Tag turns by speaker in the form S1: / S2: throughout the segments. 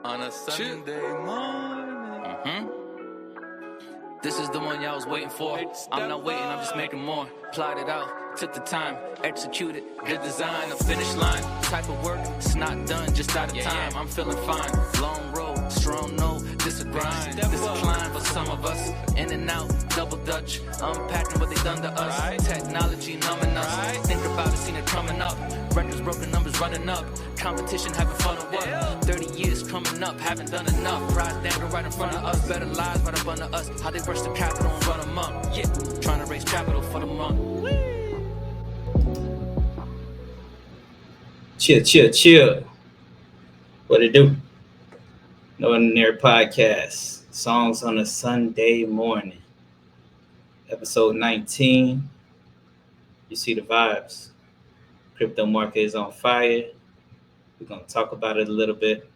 S1: on a Sunday morning. This is the one y'all was waiting for. I'm not waiting, I'm just making more. Plot it out, took the time, executed, good design, a finish line. Type of work, it's not done, just out of time. I'm feeling fine, long road, strong no, this a grind. This a climb for some of us, in and out, double dutch. Unpacking what they done to us, technology numbing us. Think about it, seen it coming up. Records broken, numbers running up. Competition having fun or what? 30 years coming up, haven't done enough. Pride dangle right in front of us, better lives right up under us. How they rush the capital and run them up. Yeah, trying to raise capital for the month.
S2: Chill. What it do? No Ordinary Podcast. Songs on a Sunday morning. Episode 19. You see the vibes. Crypto market is on fire. We're going to talk about it a little bit.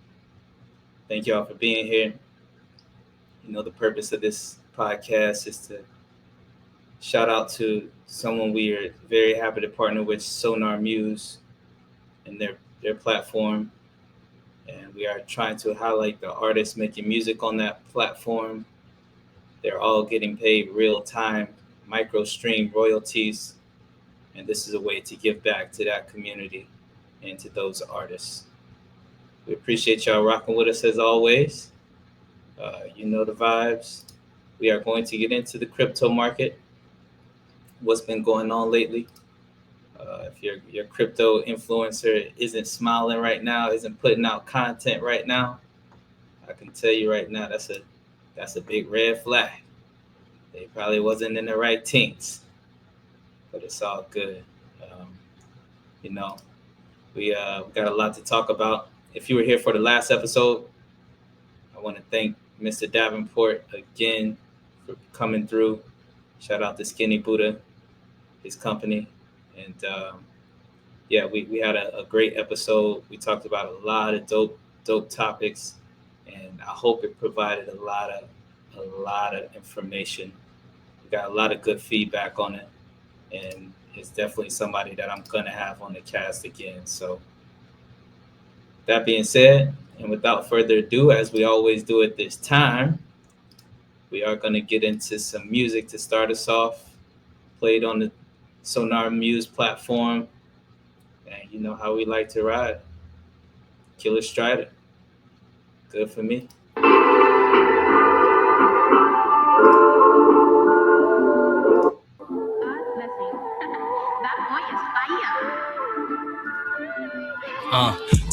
S2: Thank y'all for being here. You know, the purpose of this podcast is to shout out to someone we are very happy to partner with, Sonar Muse, and their platform. And we are trying to highlight the artists making music on that platform. They're all getting paid real time, micro stream royalties. And this is a way to give back to that community and to those artists. We appreciate y'all rocking with us as always. You know the vibes. We are going to get into the crypto market. What's been going on lately? If your crypto influencer isn't smiling right now, isn't putting out content right now, I can tell you right now that's a big red flag. They probably wasn't in the right teams. But it's all good. You know, we got a lot to talk about. If you were here for the last episode, I want to thank Mr. Davenport again for coming through. Shout out to Skinny Buddha, his company. And we had a great episode. We talked about a lot of dope topics, and I hope it provided a lot of information. We got a lot of good feedback on it. And it's definitely somebody that I'm going to have on the cast again. So that being said, and without further ado, as we always do at this time, we are going to get into some music to start us off, played on the Sonar Muse platform. And you know how we like to ride. Killer Strider. Good for me.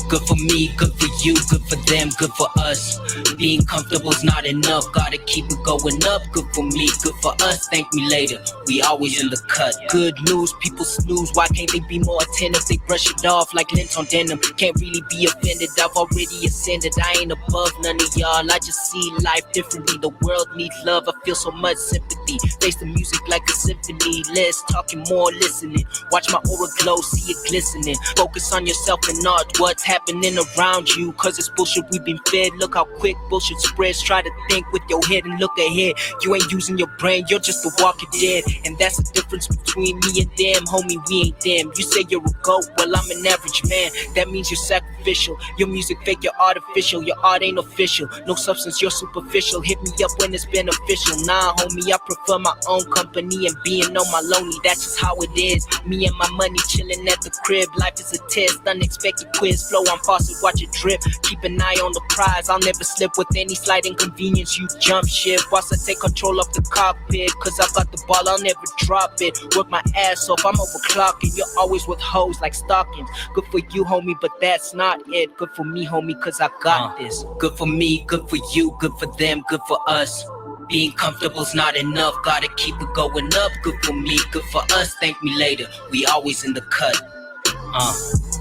S3: Good for me, good for you, good for them, good for us. Being comfortable's not enough, gotta keep it going up. Good for me, good for us, thank me later. We always in the cut. Good news, people snooze, why can't they be more attentive? They brush it off like lint on denim. Can't really be offended, I've already ascended. I ain't above none of y'all, I just see life differently. The world needs love, I feel so much sympathy. Face the music like a symphony, less talking, more listening. Watch my aura glow, see it glistening. Focus on yourself and not what's happening around you, cause it's bullshit we've been fed. Look how quick bullshit spreads. Try to think with your head and look ahead. You ain't using your brain, you're just a walking dead. And that's the difference between me and them, homie, we ain't them. You say you're a goat, well I'm an average man. That means you're sacrificial. Your music fake, you're artificial. Your art ain't official. No substance, you're superficial. Hit me up when it's beneficial. Nah, homie, I prefer my own company and being on my lonely. That's just how it is. Me and my money chilling at the crib. Life is a test, unexpected quiz flow. I'm faucet, watch it drip. Keep an eye on the prize. I'll never slip with any slight inconvenience. You jump ship whilst I take control of the cockpit. Cause I got the ball, I'll never drop it. Work my ass off, I'm overclocking. You're always with hoes like stockings. Good for you, homie, but that's not it. Good for me, homie, cause I got this. Good for me, good for you, good for them, good for us. Being comfortable's not enough, gotta keep it going up. Good for me, good for us, thank me later. We always in the cut.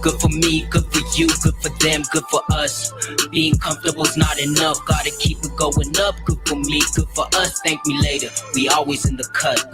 S3: Good for me, good for you, good for them, good for us. Being comfortable's not enough, gotta keep it going up. Good for me, good for us, thank me later. We always in the cut.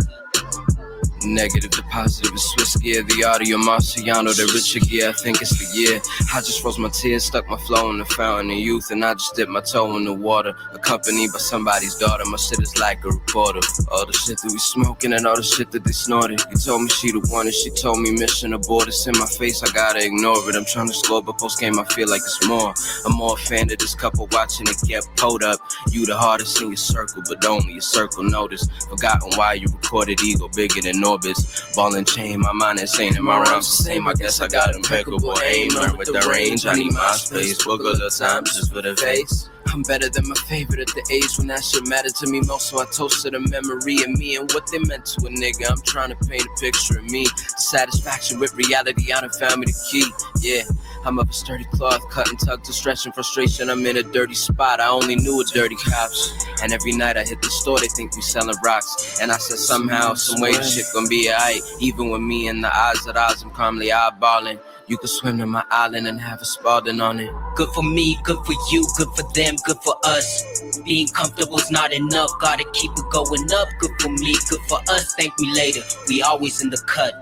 S4: Negative to positive is Swiss gear. The audio Marciano, the richer gear. I think it's the year. I just froze my tears, stuck my flow in the fountain of youth, and I just dipped my toe in the water. Accompanied by somebody's daughter. My shit is like a reporter. All the shit that we smoking and all the shit that they snorted. You told me she the one and she told me mission aborted. It's in my face, I gotta ignore it. I'm trying to score, but post game I feel like it's more. I'm more a fan of this couple watching it get pulled up. You the hardest in your circle, but only your circle notice. Forgotten why you recorded ego bigger than orbits. Ball and chain, my mind insane and my rhymes the same. I guess I got impeccable aim. Learn with the range, I need my space. Book a little time just for the face. I'm better than my favorite at the age when that shit mattered to me most, so I toasted the memory of me and what they meant to a nigga. I'm trying to paint a picture of me. Satisfaction with reality, I done found me the key. Yeah, I'm up a sturdy cloth, cut and tug to stretch and frustration. I'm in a dirty spot, I only knew a dirty cops. And every night I hit the store, they think we selling rocks. And I said somehow, some way, this shit gonna be alright. Even with me in the eyes of odds, I'm calmly eyeballing. You could swim to my island and have a Spalding on it.
S3: Good for me, good for you, good for them, good for us. Being comfortable's not enough, gotta keep it going up. Good for me, good for us, thank me later. We always in the cut.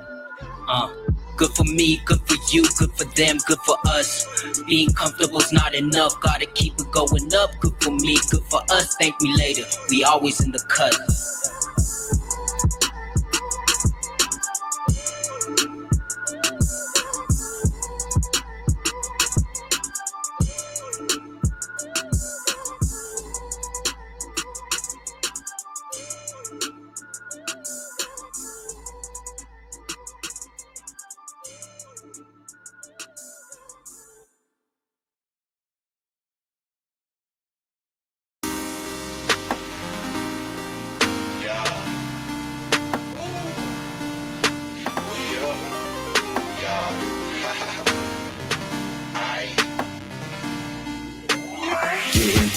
S3: Good for me, good for you, good for them, good for us. Being comfortable's not enough, gotta keep it going up. Good for me, good for us, thank me later. We always in the cut.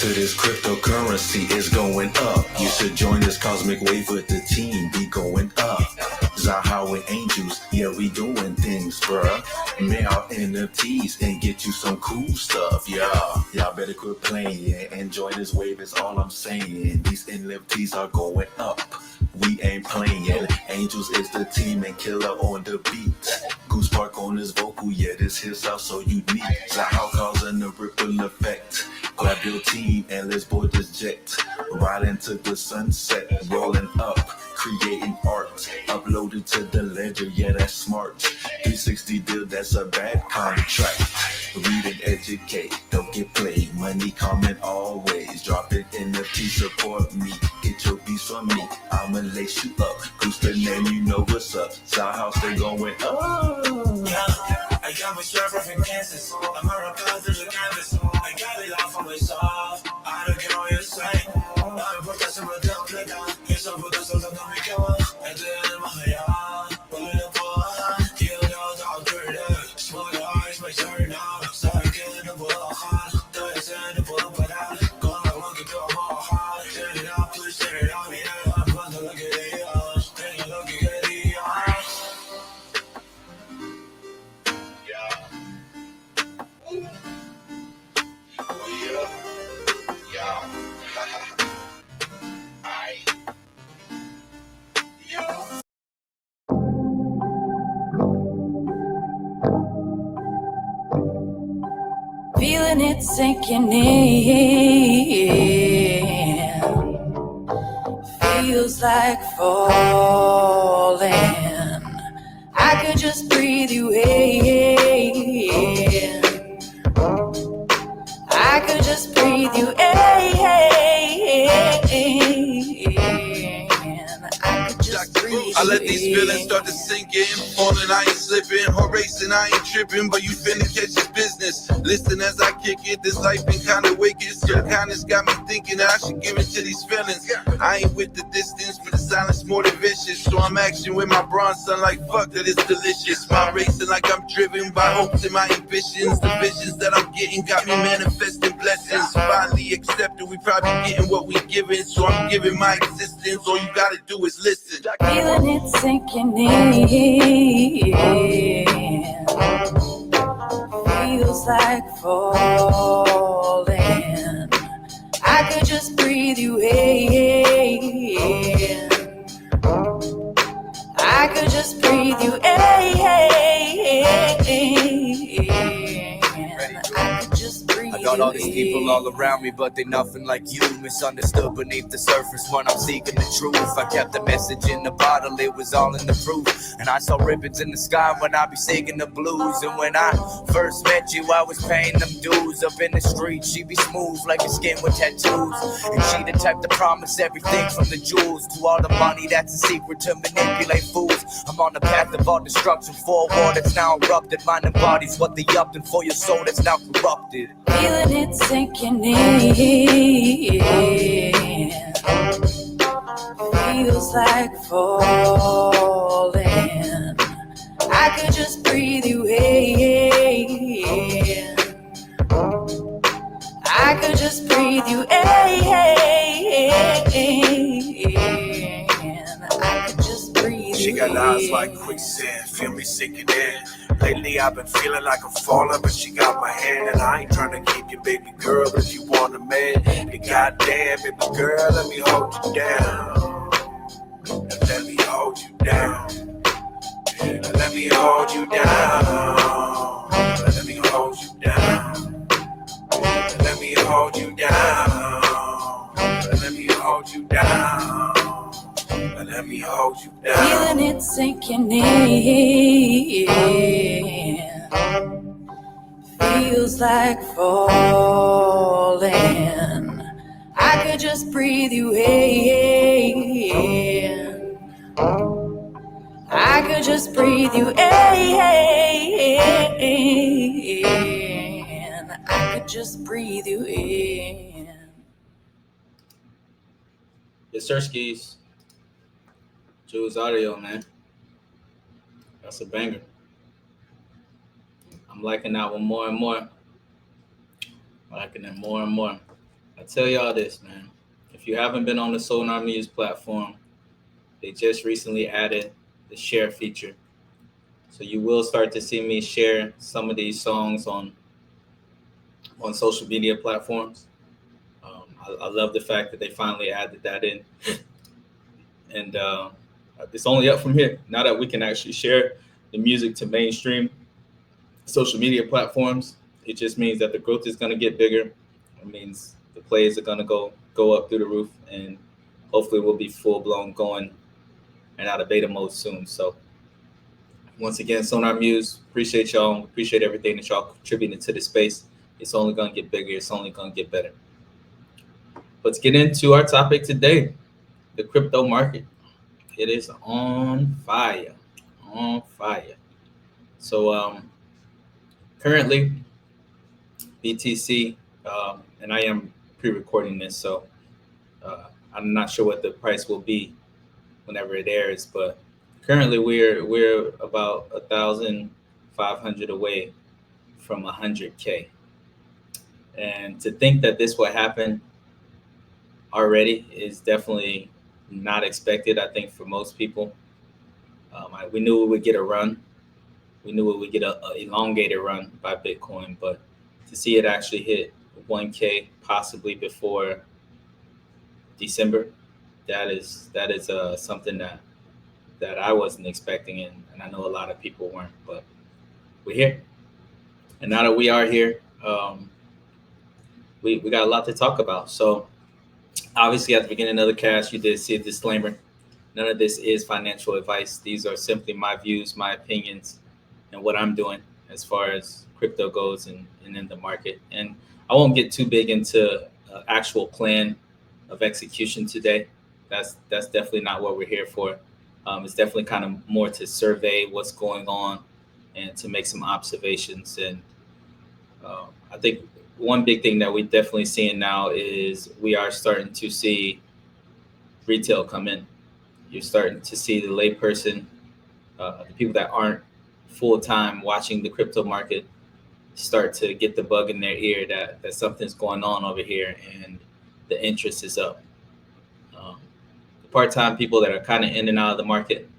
S5: This cryptocurrency is going up. You should join this cosmic wave with the team. Be going up. Zaha with angels, yeah, we doing things, bruh. Mail NFTs and get you some cool stuff, yeah. Y'all better quit playing and join this wave is all I'm saying. These NFTs are going up. We ain't playing. Angels is the team and Killer on the beat. Goose Park on his vocal, yeah, this his sound so unique. Zaha causing a ripple effect. Grab your team and let's board this jet. Right into the sunset, rolling up, creating art. Uploaded to the ledger, yeah, that's smart. 360 deal, that's a bad contract. Read and educate, don't get played. Money coming always. Drop it NFT, support me. Get your beats from me, I'ma lace you up. Who's the name, you know what's up. Zaha, they going oh.
S6: Yeah, I got my strap from Kansas. I'm a rappel through the canvas. I got it all for myself. I don't care what you say. I'm a professor, but don't click on. It's over the soul, don't make it work. And then my hair, pulling up for you know, don't do it. Small eyes, my turn now. Start killing the bull. Don't send the bull, but I'm gonna look at your heart. Turn it up, please turn it on me. I'm gonna look at it. Take a look at it.
S7: Feeling it sinking in. Feels like falling. I could just breathe you in. I could just breathe you in. I could just breathe
S8: I let
S7: you
S8: these
S7: in.
S8: feelings start to sink in. Falling, I ain't slipping. Or racing, I ain't tripping. But you finna catch this business. Listen as I kick it. This life been kinda wicked. Your kindness got me thinking that I should give it to these feelings. I ain't with the distance, but the silence more than vicious. So I'm action with my bronze son like fuck that it's delicious. My racing like I'm driven by hopes and my ambitions. The visions that I'm getting got me manifesting blessings. Finally accepted, we probably getting what we giving. So I'm giving my existence. All you gotta do is listen.
S7: Feeling it sinking in. Feels like falling. I could just breathe you in. I could just breathe you in. I could just breathe
S9: I got all these
S7: you
S9: people
S7: in.
S9: all around me, but they nothing like you. Misunderstood beneath the surface when I'm seeking the truth. I kept the message in the bottle, it was all in the proof. And I saw ribbons in the sky when I be singing the blues. And when I first met you, I was paying them dues. Up in the street, she be smooth like a skin with tattoos. And she the type to promise everything from the jewels to all the money that's a secret to manipulate fools. I'm on the path of all destruction for a war that's now erupted. Mind and body's what they upped, and for your soul that's now corrupted.
S7: Feeling it sinking in. Feels like falling. I could just breathe you in. I could just breathe you in. I could just breathe
S6: She
S7: you
S6: got
S7: in.
S6: eyes like quicksand, feel me sinking in. Lately I've been feeling like I'm falling, but she got my hand. And I ain't trying to keep you, baby girl, if you want a man. And goddamn, baby girl, let me hold you down. And let me hold you down. And let me hold you down. And let me hold you down. And let me hold you down. And let me hold you down. And let me hold you down.
S7: Feeling it sinking in. Feels like falling. I could just breathe you in. I could just breathe you in. I could just breathe you in.
S2: Yes, sir, skis. Jules audio, man. That's a banger. I'm liking that one more and more. I'm liking it more and more. I tell y'all this, man. If you haven't been on the Sonar Muse platform, they just recently added the share feature. So you will start to see me share some of these songs on social media platforms. I love the fact that they finally added that in. And it's only up from here. Now that we can actually share the music to mainstream social media platforms, it just means that the growth is going to get bigger. It means the plays are going to go up through the roof, and hopefully we'll be full-blown going and out of beta mode soon. So once again, Sonar Muse, appreciate y'all. Appreciate everything that y'all contributing to the space. It's only going to get bigger. It's only going to get better. Let's get into our topic today, the crypto market. It is on fire, on fire. So currently, BTC, and I am pre-recording this, so I'm not sure what the price will be whenever it airs, but currently we're about 1,500 away from 100K. And to think that this will happen already is definitely not expected, I think, for most people. We knew we would get a run. We knew we would get a elongated run by Bitcoin, but to see it actually hit 1K possibly before December, that is something that I wasn't expecting, and I know a lot of people weren't, but we're here. And now that we are here, we got a lot to talk about. So obviously at the beginning of the cast, you did see a disclaimer. None of this is financial advice. These are simply my views, my opinions, and what I'm doing as far as crypto goes and in the market. And I won't get too big into actual plan of execution today. That's definitely not what we're here for. It's definitely kind of more to survey what's going on and to make some observations. And I think one big thing that we're definitely seeing now is we are starting to see retail come in. You're starting to see the layperson, the people that aren't full-time watching the crypto market, start to get the bug in their ear that something's going on over here and the interest is up. The part-time people that are kind of in and out of the market,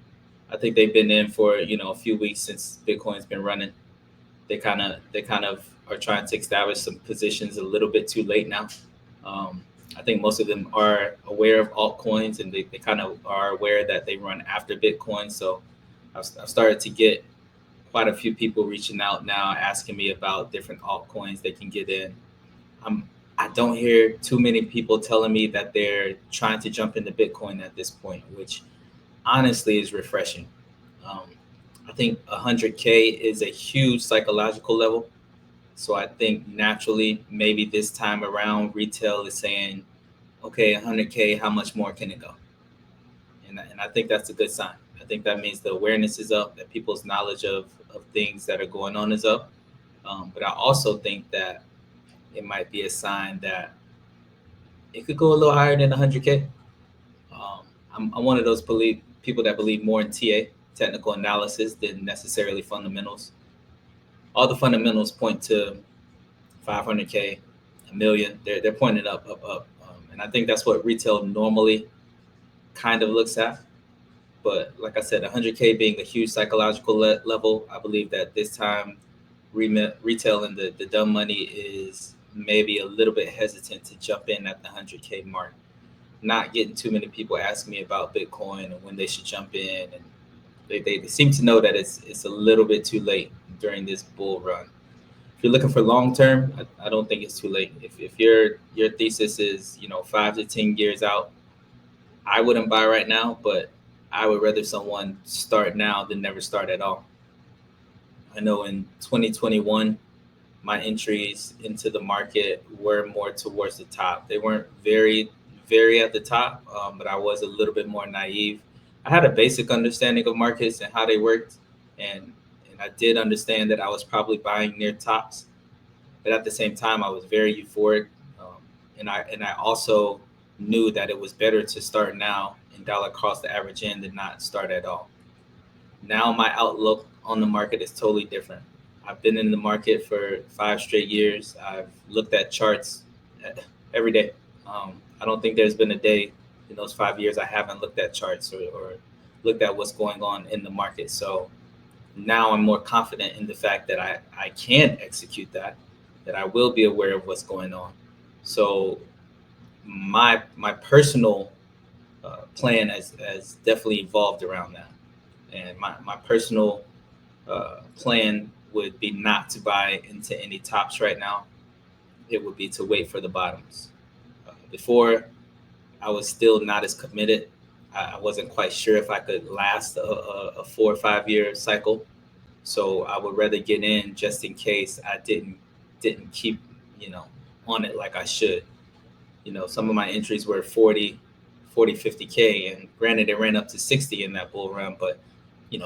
S2: I think they've been in for a few weeks since Bitcoin's been running. They kind of are trying to establish some positions a little bit too late now. I think most of them are aware of altcoins, and they kind of are aware that they run after Bitcoin. So I've started to get quite a few people reaching out now, asking me about different altcoins they can get in. I don't hear too many people telling me that they're trying to jump into Bitcoin at this point, which honestly is refreshing. I think 100K is a huge psychological level. So I think naturally, maybe this time around, retail is saying, okay, 100K, how much more can it go? And I think that's a good sign. I think that means the awareness is up, that people's knowledge of things that are going on is up. But I also think that it might be a sign that it could go a little higher than 100K. I'm one of those people that believe more in TA, technical analysis, than necessarily fundamentals. All the fundamentals point to 500K, a million. They're pointing up. And I think that's what retail normally kind of looks at. But like I said, 100K being a huge psychological level, I believe that this time retail and the dumb money is maybe a little bit hesitant to jump in at the 100K mark. Not getting too many people asking me about Bitcoin and when they should jump in, and they seem to know that it's a little bit too late during this bull run. If you're looking for long term, I don't think it's too late. If your thesis is 5 to 10 years out, I wouldn't buy right now, but I would rather someone start now than never start at all. I know in 2021, my entries into the market were more towards the top. They weren't very at the top, but I was a little bit more naive. I had a basic understanding of markets and how they worked, and I did understand that I was probably buying near tops. But at the same time, I was very euphoric, and I also knew that it was better to start now and dollar cost the average in than not start at all. Now my outlook on the market is totally different. I've been in the market for 5 straight years. I've looked at charts every day. I don't think there's been a day in those 5 years I haven't looked at charts or looked at what's going on in the market. So now I'm more confident in the fact that I can execute that I will be aware of what's going on. So my personal plan has definitely evolved around that. And my personal plan would be not to buy into any tops right now. It would be to wait for the bottoms. Before, I was still not as committed. I wasn't quite sure if I could last a 4 or 5 year cycle. So I would rather get in just in case I didn't keep, on it like I should. Some of my entries were 40, 50K, and granted it ran up to 60 in that bull run, but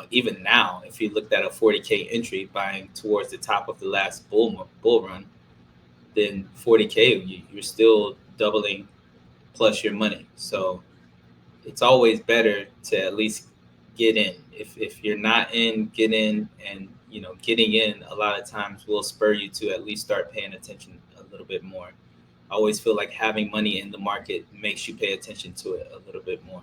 S2: even now, if you looked at a 40K entry buying towards the top of the last bull run, then 40K, you're still doubling plus your money. So it's always better to at least get in. If you're not in, get in, and getting in a lot of times will spur you to at least start paying attention a little bit more. I always feel like having money in the market makes you pay attention to it a little bit more.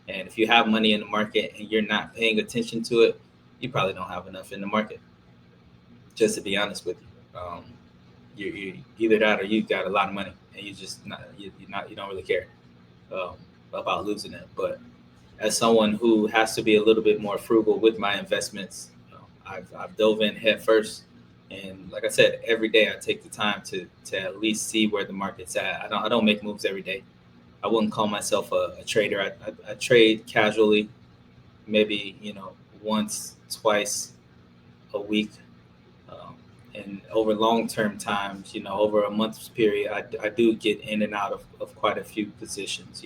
S2: And if you have money in the market and you're not paying attention to it, you probably don't have enough in the market. Just to be honest with you, you either that or you got a lot of money and you just you don't really care about losing it. But as someone who has to be a little bit more frugal with my investments, I've dove in head first. And like I said, every day I take the time to at least see where the market's at. I don't make moves every day. I wouldn't call myself a trader. I trade casually, maybe once, twice a week, and over long-term times, over a month's period, I do get in and out of quite a few positions.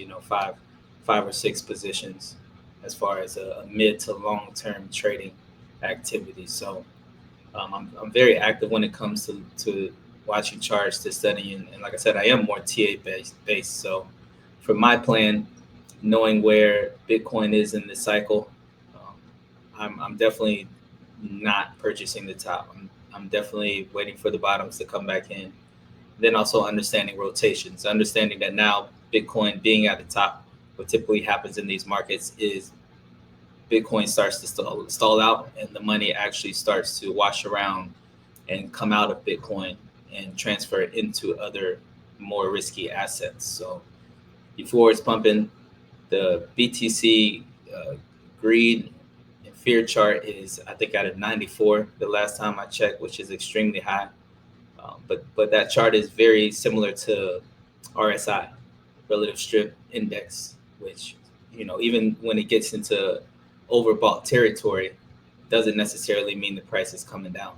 S2: 5 or 6 positions, as far as a mid to long-term trading activity. So I'm very active when it comes to watching charts, to studying, and like I said, I am more TA based. So for my plan, knowing where Bitcoin is in the cycle, I'm definitely not purchasing the top. I'm definitely waiting for the bottoms to come back in. Then also understanding rotations, understanding that now Bitcoin being at the top, what typically happens in these markets is Bitcoin starts to stall out and the money actually starts to wash around and come out of Bitcoin and transfer it into other more risky assets. So before it's pumping, the BTC greed and fear chart is, I think, at a 94 the last time I checked, which is extremely high. But that chart is very similar to RSI, relative strip index, which, even when it gets into overbought territory, doesn't necessarily mean the price is coming down.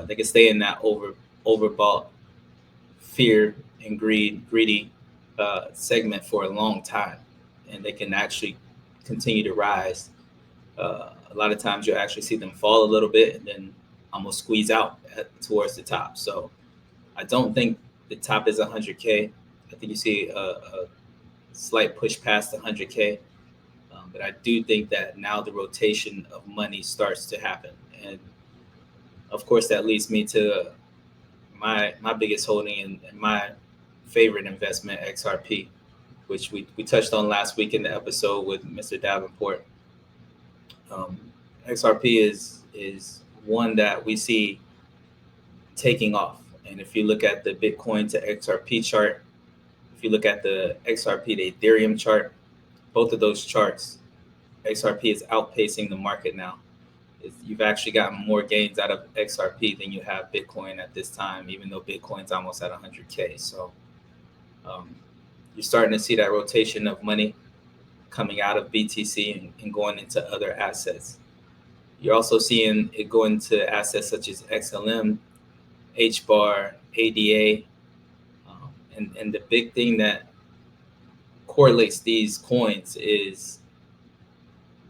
S2: They can stay in that overbought fear and greedy segment for a long time, and they can actually continue to rise. A lot of times you'll actually see them fall a little bit and then almost squeeze out towards the top. So I don't think the top is 100K. I think you see a slight push past 100K. But I do think that now the rotation of money starts to happen. And of course, that leads me to my biggest holding and my favorite investment, XRP, which we touched on last week in the episode with Mr. Davenport. XRP is one that we see taking off. And if you look at the Bitcoin to XRP chart, if you look at the XRP to Ethereum chart, both of those charts, XRP is outpacing the market now. You've actually gotten more gains out of XRP than you have Bitcoin at this time, even though Bitcoin's almost at 100K. So you're starting to see that rotation of money coming out of BTC and going into other assets. You're also seeing it go into assets such as XLM, HBAR, ADA, and the big thing that correlates these coins is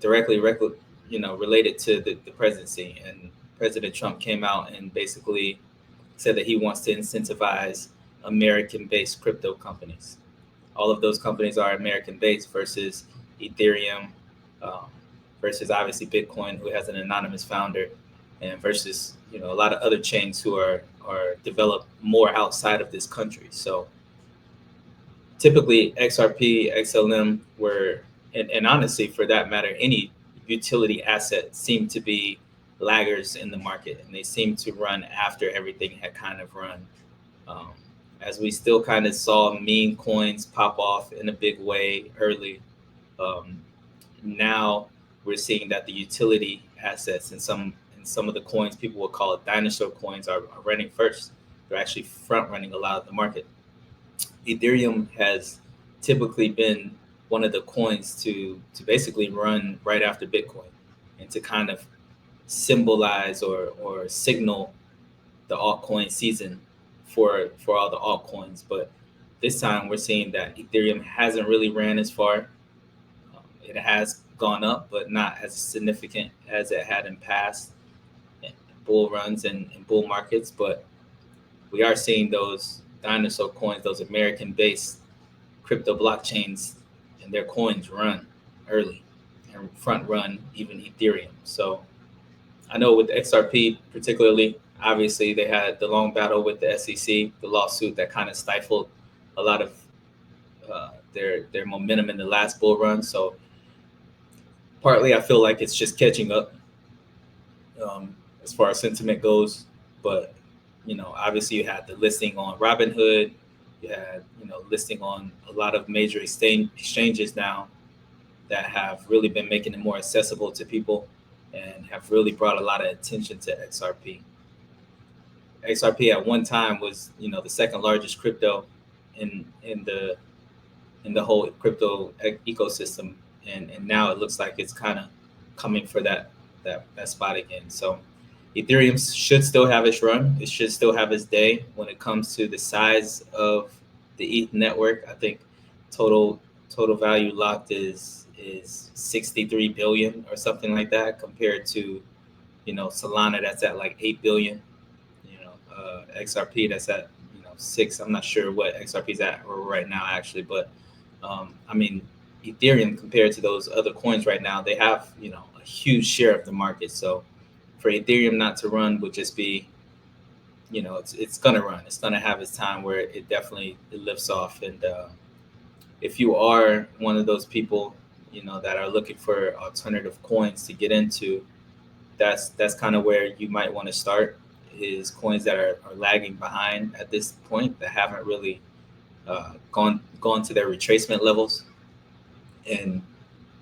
S2: directly related to the presidency. And President Trump came out and basically said that he wants to incentivize American-based crypto companies. All of those companies are American-based versus Ethereum, versus obviously Bitcoin, who has an anonymous founder, and versus a lot of other chains who are developed more outside of this country. So typically XRP, XLM were, and honestly, for that matter, any utility asset seem to be laggards in the market, and they seem to run after everything had kind of run. As we still kind of saw meme coins pop off in a big way early, now we're seeing that the utility assets and some of the coins people will call it dinosaur coins are running first. They're actually front running a lot of the market. Ethereum has typically been one of the coins to basically run right after Bitcoin and to kind of symbolize or signal the altcoin season for all the altcoins. But this time we're seeing that Ethereum hasn't really ran as far. It has gone up, but not as significant as it had in past bull runs and bull markets. But we are seeing those dinosaur coins, those American-based crypto blockchains, and their coins run early and front run even Ethereum. So I know with XRP particularly, obviously they had the long battle with the SEC, the lawsuit that kind of stifled a lot of their momentum in the last bull run. So partly I feel like it's just catching up as far as sentiment goes. But obviously you had the listing on Robinhood, you had listing on a lot of major exchanges now that have really been making it more accessible to people and have really brought a lot of attention to XRP. XRP at one time was the second largest crypto in the whole crypto ecosystem, and now it looks like it's kind of coming for that spot again. So Ethereum should still have its run. It should still have its day when it comes to the size of the ETH network. I think total value locked is 63 billion or something like that, compared to Solana that's at like 8 billion. XRP that's at 6. I'm not sure what XRP is at right now actually, but Ethereum compared to those other coins right now, they have a huge share of the market. So for Ethereum not to run would just be, it's gonna run. It's gonna have its time where it definitely lifts off. And if you are one of those people, that are looking for alternative coins to get into, that's kind of where you might want to start, is coins that are lagging behind at this point, that haven't really gone to their retracement levels. And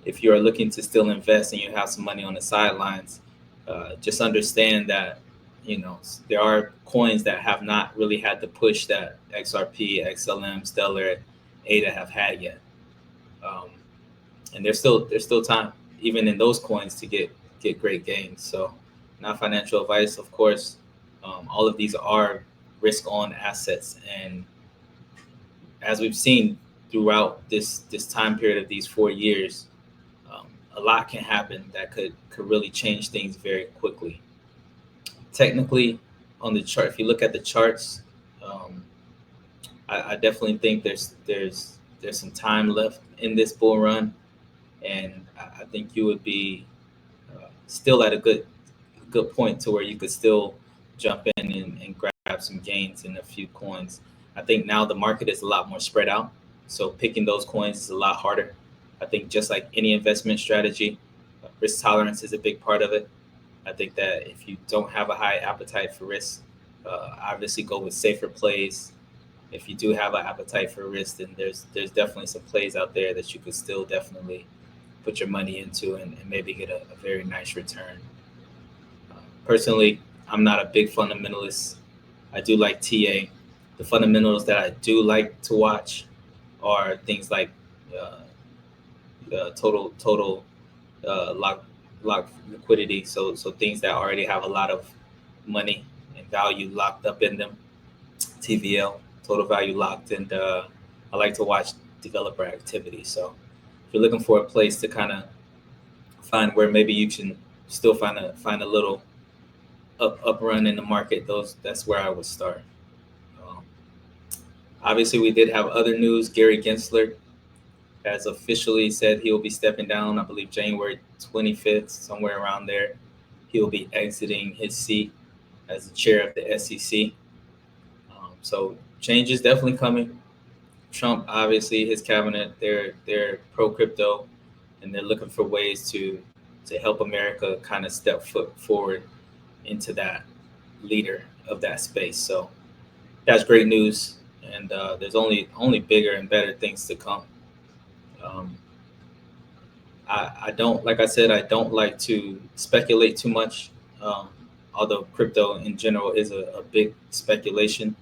S2: if you are looking to still invest and you have some money on the sidelines, just understand that, there are coins that have not really had the push that XRP, XLM, Stellar, ADA have had yet. And there's still time, even in those coins, to get great gains. So, not financial advice, of course. All of these are risk-on assets, and as we've seen throughout this time period of these 4 years, a lot can happen that could really change things very quickly. Technically, on the chart, if you look at the charts, I definitely think there's some time left in this bull run, and I think you would be still at a good point to where you could still jump in and grab some gains in a few coins. I think now the market is a lot more spread out, so picking those coins is a lot harder. I think just like any investment strategy, risk tolerance is a big part of it. I think that if you don't have a high appetite for risk, obviously go with safer plays. If you do have an appetite for risk, then there's definitely some plays out there that you could still definitely put your money into and maybe get a very nice return. Personally, I'm not a big fundamentalist. I do like TA. The fundamentals that I do like to watch are things like total lock liquidity. So things that already have a lot of money and value locked up in them. TVL, total value locked, and I like to watch developer activity. So if you're looking for a place to kind of find where maybe you can still find a little up run in the market, that's where I would start. Obviously, we did have other news. Gary Gensler has officially said he will be stepping down, I believe January 25th, somewhere around there. He will be exiting his seat as the chair of the SEC. So change is definitely coming. Trump, obviously, his cabinet, they're pro-crypto, and they're looking for ways to help America kind of step foot forward into that leader of that space. So that's great news, and there's only bigger and better things to come. I don't, like I said, I don't like to speculate too much, although crypto in general is a big speculation.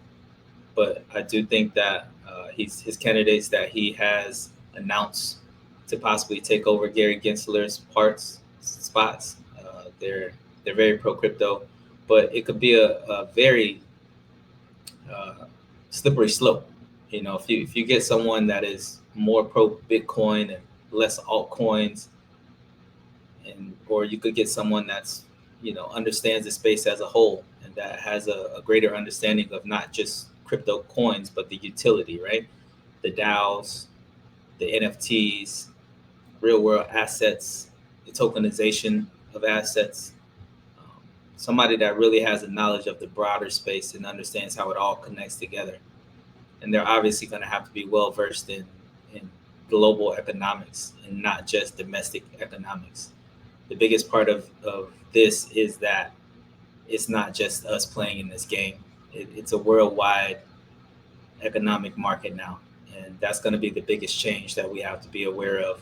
S2: But I do think that his candidates that he has announced to possibly take over Gary Gensler's spots, they're very pro crypto, but it could be a very slippery slope. If you get someone that is more pro Bitcoin and less altcoins, or you could get someone that's understands the space as a whole and that has a greater understanding of not just crypto coins but the utility, right? The DAOs, the NFTs, real world assets, the tokenization of assets. Somebody that really has a knowledge of the broader space and understands how it all connects together. And they're obviously going to have to be well versed in global economics and not just domestic economics. The biggest part of this is that it's not just us playing in this game. It's a worldwide economic market now. And that's going to be the biggest change that we have to be aware of.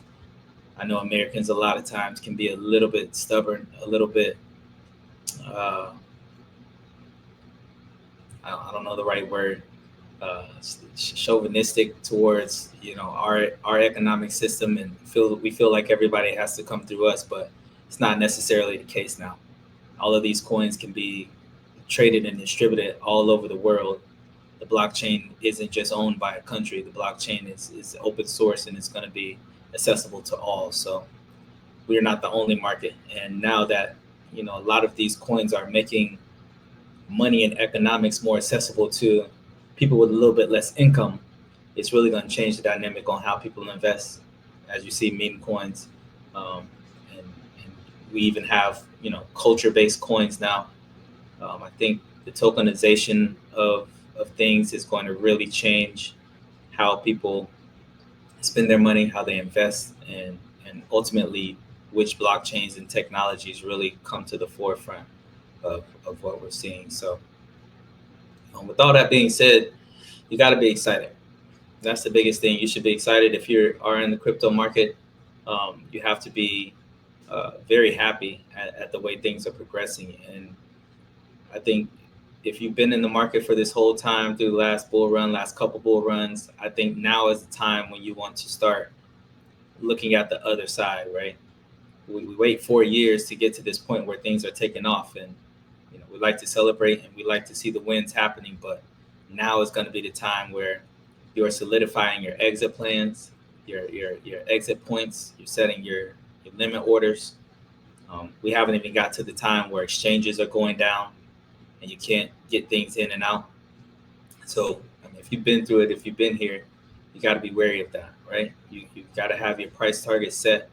S2: I know Americans a lot of times can be a little bit stubborn, a little bit, I don't know the right word, chauvinistic towards our economic system, and we feel like everybody has to come through us, but it's not necessarily the case now. All of these coins can be traded and distributed all over the world. The blockchain isn't just owned by a country. The blockchain is open source, and it's going to be accessible to all. So we are not the only market. And now that a lot of these coins are making money and economics more accessible to people with a little bit less income, it's really going to change the dynamic on how people invest. As you see, meme coins, and we even have culture-based coins now. I think the tokenization of things is going to really change how people spend their money, how they invest, and ultimately which blockchains and technologies really come to the forefront of what we're seeing. So with all that being said, you got to be excited. That's the biggest thing. You should be excited if you are in the crypto market. You have to be very happy at the way things are progressing. And I think if you've been in the market for this whole time through the last bull run, last couple bull runs, I think now is the time when you want to start looking at the other side, right? We wait 4 years to get to this point where things are taking off, and we like to celebrate and we like to see the wins happening, but now is going to be the time where you're solidifying your exit plans, your exit points, you're setting your limit orders. We haven't even got to the time where exchanges are going down and you can't get things in and out. So if you've been through it, if you've been here, you got to be wary of that, right? You've got to have your price targets set,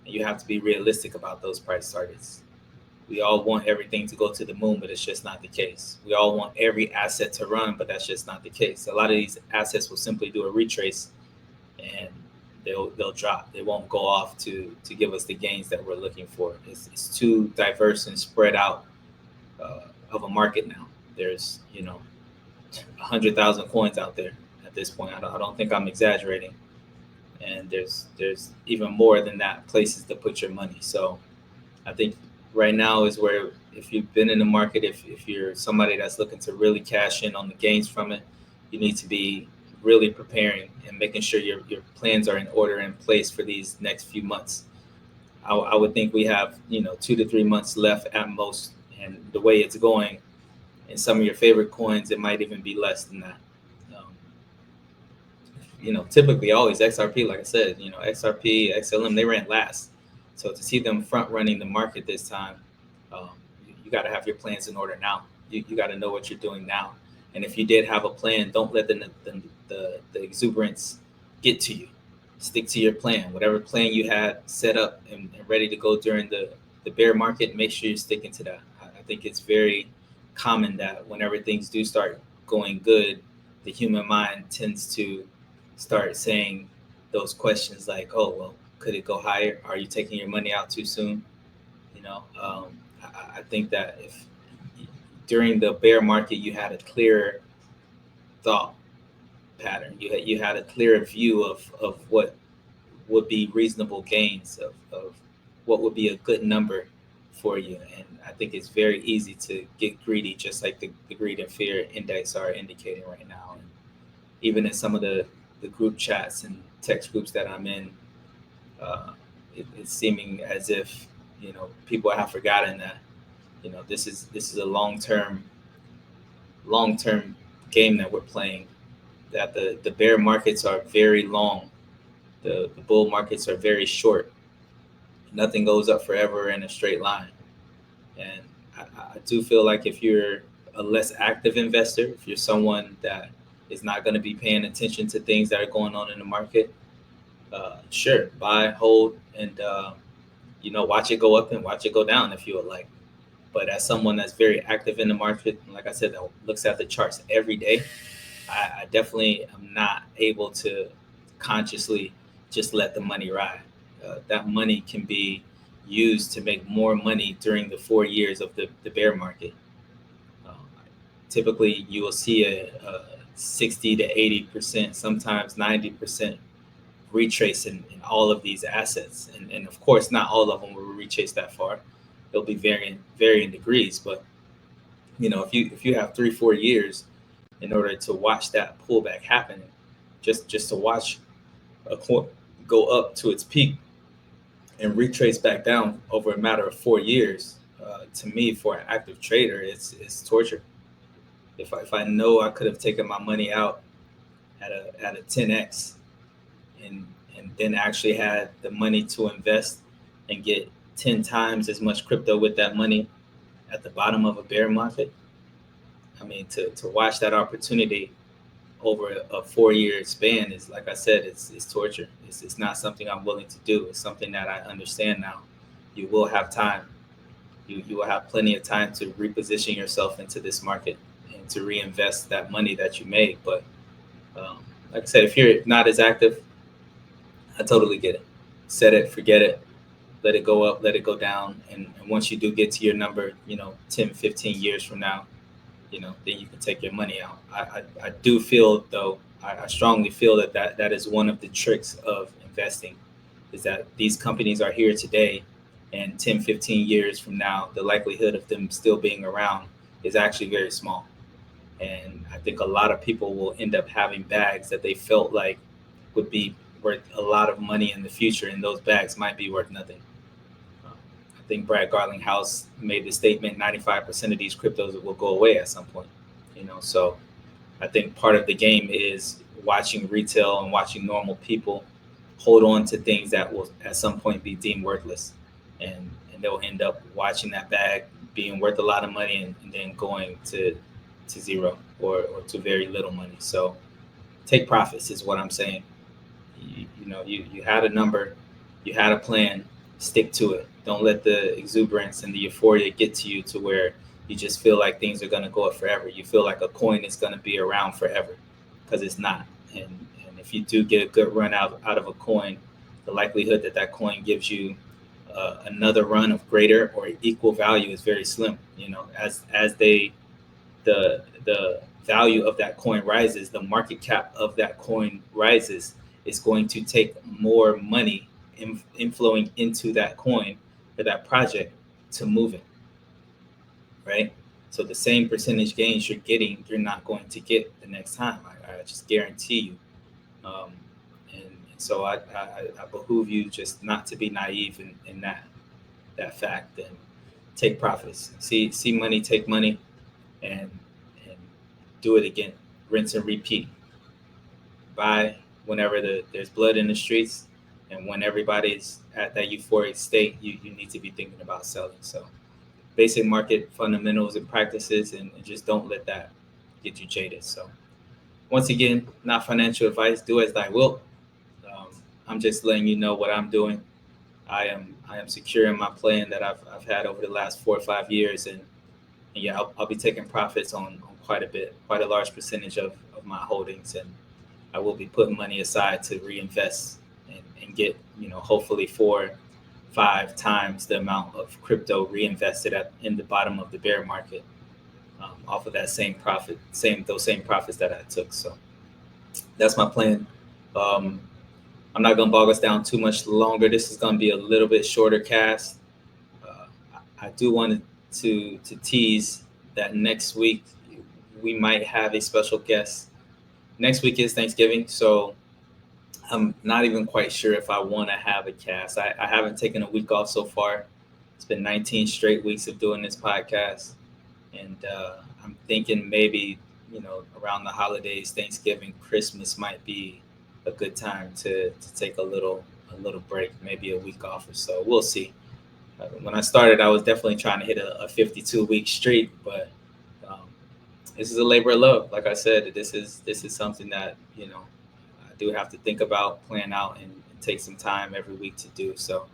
S2: and you have to be realistic about those price targets. We all want everything to go to the moon, but it's just not the case. We all want every asset to run, but that's just not the case. A lot of these assets will simply do a retrace and they'll drop. They won't go off to give us the gains that we're looking for. It's too diverse and spread out of a market now. There's 100,000 coins out there at this point. I don't think I'm exaggerating. And there's even more than that places to put your money. So I think right now is where, if you've been in the market, if you're somebody that's looking to really cash in on the gains from it, you need to be really preparing and making sure your plans are in order and in place for these next few months. I would think we have 2 to 3 months left at most, and the way it's going in some of your favorite coins, it might even be less than that. Typically always XRP, like I said, XRP, XLM, they ran last. So to see them front running the market this time, you got to have your plans in order now. You got to know what you're doing now. And if you did have a plan, don't let the exuberance get to you. Stick to your plan. Whatever plan you had set up and ready to go during the bear market, make sure you're sticking to that. I think it's very common that whenever things do start going good, the human mind tends to start saying those questions like, oh, well, could it go higher? Are you taking your money out too soon? I think that if during the bear market you had a clearer thought pattern, you had a clearer view of what would be reasonable gains, of what would be a good number for you. And I think it's very easy to get greedy, just like the greed and fear index are indicating right now. And even in some of the group chats and text groups that I'm in, it's seeming as if people have forgotten that this is a long-term game that we're playing, that the bear markets are very long, the bull markets are very short. Nothing goes up forever in a straight line. And I do feel like if you're a less active investor, if you're someone that is not going to be paying attention to things that are going on in the market, sure, buy, hold, and watch it go up and watch it go down if you would like. But as someone that's very active in the market, like I said, that looks at the charts every day, I definitely am not able to consciously just let the money ride. That money can be used to make more money during the 4 years of the bear market. Typically, you will see a 60 to 80%, sometimes 90% retrace in all of these assets. And of course, not all of them will retrace that far. They'll be varying degrees. But, if you have 3-4 years in order to watch that pullback happen, just to watch a coin go up to its peak and retrace back down over a matter of 4 years, to me, for an active trader, it's torture. If I know I could have taken my money out at a 10x and then actually had the money to invest and get 10 times as much crypto with that money at the bottom of a bear market, I mean, to watch that opportunity over a 4-year span is, like I said, it's torture. It's not something I'm willing to do. It's something that I understand now. You will have time. You will have plenty of time to reposition yourself into this market and to reinvest that money that you made. But like I said, if you're not as active, I totally get it. Set it, forget it, let it go up, let it go down. And once you do get to your number, 10, 15 years from now, then you can take your money out. I do feel, though, I strongly feel that is one of the tricks of investing. is that these companies are here today, and 10, 15 years from now, the likelihood of them still being around is actually very small. And I think a lot of people will end up having bags that they felt like would be worth a lot of money in the future, and those bags might be worth nothing. I think Brad Garlinghouse made the statement 95% of these cryptos will go away at some point. So I think part of the game is watching retail and watching normal people hold on to things that will at some point be deemed worthless, and they'll end up watching that bag being worth a lot of money and then going to zero or to very little money. So take profits is what I'm saying. You had a number, you had a plan, stick to it. Don't let the exuberance and the euphoria get to you to where you just feel like things are going to go up forever. You feel like a coin is going to be around forever, because it's not. And if you do get a good run out of a coin, the likelihood that coin gives you another run of greater or equal value is very slim. As the value of that coin rises, the market cap of that coin rises. It's going to take more money inflowing into that coin or that project to move it, right? So the same percentage gains you're getting, you're not going to get the next time. I just guarantee you. And so I behoove you just not to be naive in that fact, and take profits. See money, take money, and do it again. Rinse and repeat. Buy whenever there's blood in the streets, and when everybody's at that euphoric state, you need to be thinking about selling. So basic market fundamentals and practices, and just don't let that get you jaded. So once again, not financial advice. Do as thy wilt. I'm just letting you know what I'm doing. I am secure in my plan that I've had over the last 4 or 5 years, and yeah, I'll be taking profits on quite a large percentage of my holdings, and I will be putting money aside to reinvest and get, hopefully 4-5 times the amount of crypto reinvested in the bottom of the bear market, off of that those same profits that I took. So that's my plan. I'm not going to bog us down too much longer. This is going to be a little bit shorter cast. I do want to tease that next week we might have a special guest. Next week is Thanksgiving, so I'm not even quite sure if I want to have a cast. I haven't taken a week off so far. It's been 19 straight weeks of doing this podcast, and I'm thinking maybe around the holidays, Thanksgiving, Christmas might be a good time to take a little break, maybe a week off or so. We'll see. When I started, I was definitely trying to hit a 52-week streak, but this is a labor of love. Like I said, this is something that I do have to think about, plan out, and take some time every week to do. So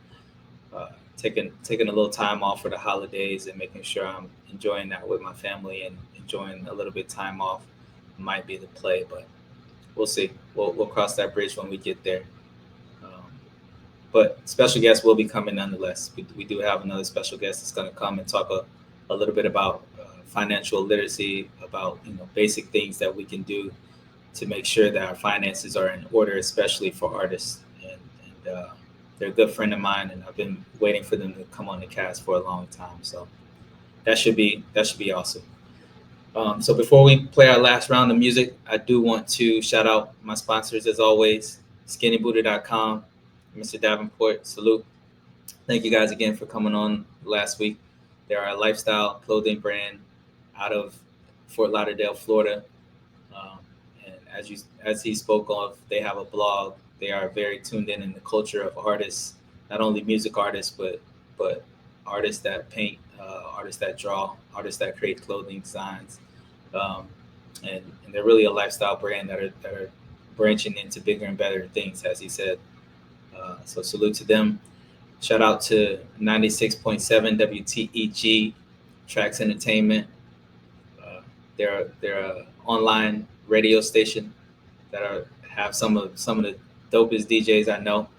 S2: taking a little time off for the holidays and making sure I'm enjoying that with my family and enjoying a little bit of time off might be the play, but we'll see. We'll cross that bridge when we get there. But special guests will be coming nonetheless. We do have another special guest that's going to come and talk a little bit about financial literacy, about basic things that we can do to make sure that our finances are in order, especially for artists. And they're a good friend of mine, and I've been waiting for them to come on the cast for a long time. So that should be awesome. So before we play our last round of music, I do want to shout out my sponsors as always, skinnybuddha.com, Mr. Davenport, salute. Thank you guys again for coming on last week. They're our lifestyle clothing brand out of Fort Lauderdale, Florida. And as he spoke of, they have a blog. They are very tuned in the culture of artists, not only music artists, but artists that paint, artists that draw, artists that create clothing designs. And they're really a lifestyle brand that are branching into bigger and better things, as he said. So salute to them. Shout out to 96.7 WTEG Tracks Entertainment. They're an online radio station that have some of the dopest DJs I know.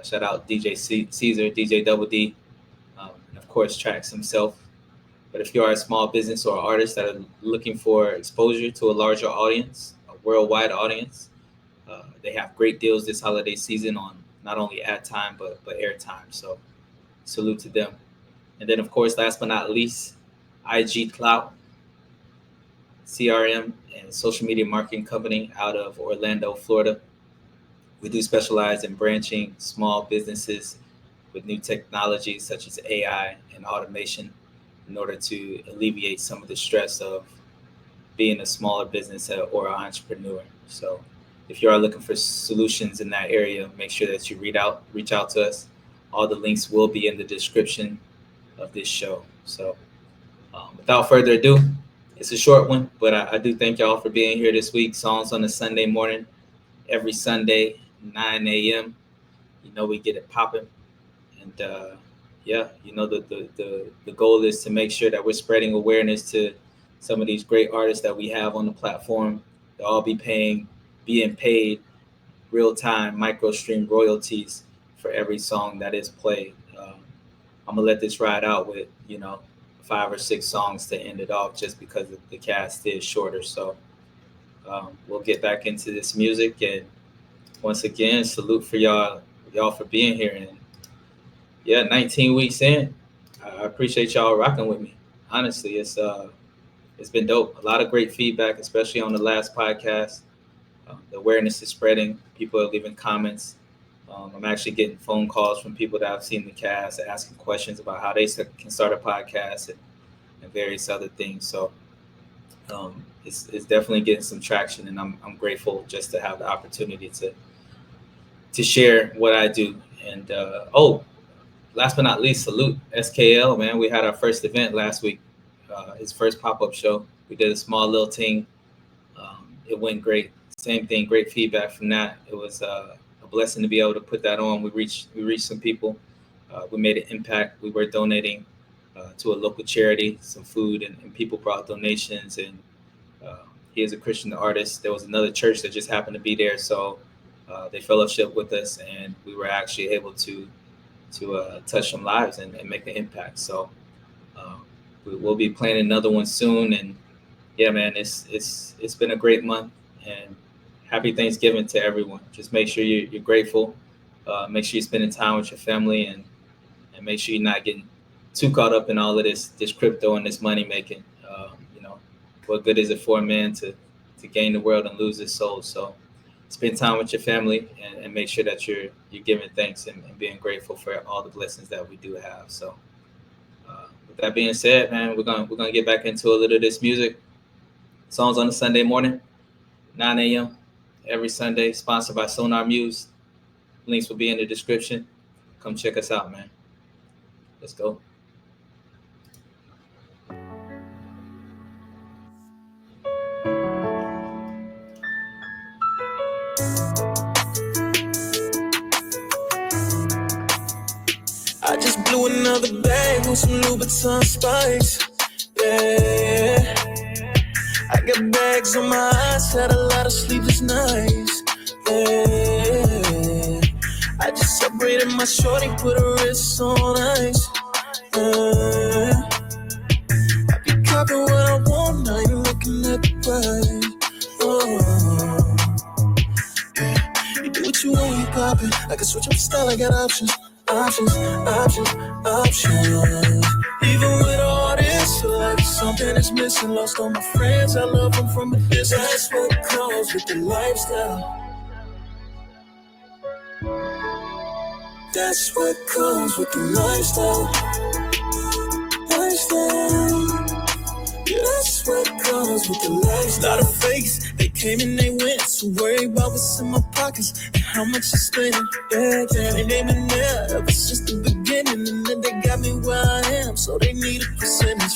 S2: Shout out DJ Caesar, DJ Double D, and of course Tracks himself. But if you are a small business or artist that are looking for exposure to a larger audience, a worldwide audience, they have great deals this holiday season on not only ad time, but air time. So salute to them. And then, of course, last but not least, IG Clout, CRM and social media marketing company out of Orlando, Florida. We do specialize in branching small businesses with new technologies such as AI and automation in order to alleviate some of the stress of being a smaller business or an entrepreneur. So if you are looking for solutions in that area, make sure that you reach out to us. All the links will be in the description of this show. So without further ado, it's a short one, but I do thank y'all for being here this week. Songs on a Sunday morning, every Sunday, 9 a.m. You know we get it popping. And the goal is to make sure that we're spreading awareness to some of these great artists that we have on the platform. They'll all being paid real-time micro stream royalties for every song that is played. I'm gonna let this ride out with 5 or 6 songs to end it off, just because the cast is shorter. So we'll get back into this music, and once again, salute for y'all for being here. And 19 weeks in, I appreciate y'all rocking with me. Honestly, it's been dope. A lot of great feedback, especially on the last podcast. The awareness is spreading. People are leaving comments. I'm actually getting phone calls from people that have seen the cast, asking questions about how they can start a podcast and various other things. So it's definitely getting some traction, and I'm grateful just to have the opportunity to share what I do. And last but not least, salute SKL, man. We had our first event last week, his first pop-up show. We did a small little thing. It went great. Same thing, great feedback from that. It was a blessing to be able to put that on. We reached some people. We made an impact. We were donating to a local charity, some food, and people brought donations. And he is a Christian artist. There was another church that just happened to be there, so they fellowshiped with us, and we were actually able to touch some lives and make an impact. So we'll be planning another one soon. And yeah, man, it's been a great month, and happy Thanksgiving to everyone. Just make sure you're grateful. Make sure you're spending time with your family, and make sure you're not getting too caught up in all of this crypto and this money making. What good is it for a man to gain the world and lose his soul? So spend time with your family, and make sure that you're giving thanks and being grateful for all the blessings that we do have. So with that being said, man, we're gonna get back into a little of this music. Songs on a Sunday morning, 9 a.m. every Sunday, sponsored by Sonar Muse. Links will be in the description. Come check us out, man. Let's go.
S6: I just blew another bag with some Louboutin spikes. Yeah. I got bags on my eyes, had a lot of sleepless nights. Yeah. I just separated my shorty, put her wrists on ice. Yeah. I be copping what I want, I ain't looking at the price. Oh. Yeah. You do what you want, you poppin'. I can switch up style, I got options. Even with all this, like something is missing. Lost all my friends, I love them from a distance. That's what comes with the lifestyle. That's what comes with the lifestyle. Yeah, that's what comes with the lifestyle. Lot of fakes, they came and they went. So worried about what's in my pockets and how much I spend. Yeah, they been there ever since the beginning, and then they got me where I am, so they need a percentage.